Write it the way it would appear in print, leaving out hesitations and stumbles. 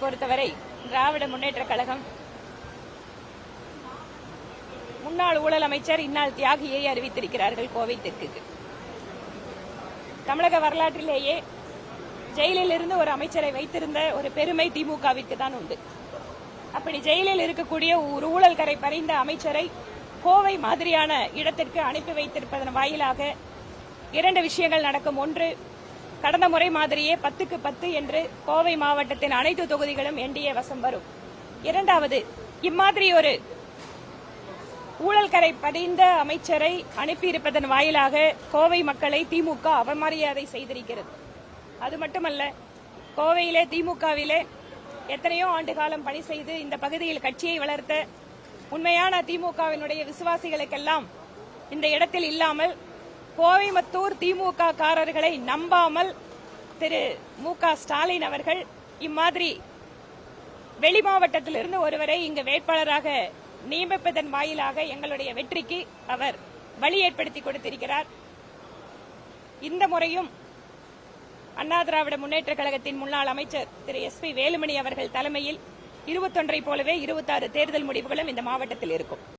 பொறுத்தவரை திராவிட முன்னேற்ற கழகம் முன்னாள் ஊழல் அமைச்சர் இந்நாள் தியாகியை அறிவித்திருக்கிறார்கள் கோவை தெற்குக்கு. தமிழக வரலாற்றிலேயே ஜெயிலில் இருந்து ஒரு அமைச்சரை வைத்திருந்த ஒரு பெருமை திமுகவிற்கு தான் உண்டு. அப்படி ஜெயிலில் இருக்கக்கூடிய ஒரு ஊழல் கரை பறிந்த அமைச்சரை கோவை மாதிரியான இடத்திற்கு அனுப்பி வைத்திருப்பதன் வாயிலாக இரண்டு விஷயங்கள் நடக்கும். ஒன்று, கடந்த முறை மாதிரியே 10க்கு 10 என்று கோவை மாவட்டத்தின் அனைத்து தொகுதிகளும் என்டிஏ வசம் வரும். இரண்டாவது, இம்மாதிரி ஒரு ஊழல் கரை பதிந்த அமைச்சரை அனுப்பியிருப்பதன் வாயிலாக கோவை மக்களை திமுக அவமரியாதை செய்திருக்கிறது. அது மட்டுமல்ல, கோவையிலே திமுகவிலே எத்தனையோ ஆண்டு காலம் பணி செய்து இந்த பகுதியில் கட்சியை வளர்த்த உண்மையான திமுகவினுடைய விசுவாசிகளுக்கெல்லாம் இந்த இடத்தில் இல்லாமல் கோயம்புத்தூர் திமுக காரர்களை நம்பாமல் திரு மு.க. ஸ்டாலின் அவர்கள் இம்மாதிரி வெளி மாவட்டத்திலிருந்து ஒருவரை இங்கு வேட்பாளராக நியமிப்பதன் வாயிலாக எங்களுடைய வெற்றிக்கு அவர் வழி ஏற்படுத்தி கொடுத்திருக்கிறார். இந்த முறையும் அண்ணா திராவிட முன்னேற்ற கழகத்தின் முன்னாள் அமைச்சர் திரு எஸ்.பி. வேலுமணி அவர்கள் தலைமையில் 21 போலவே 26 தேர்தல் முடிவுகளும் இந்த மாவட்டத்தில் இருக்கும்.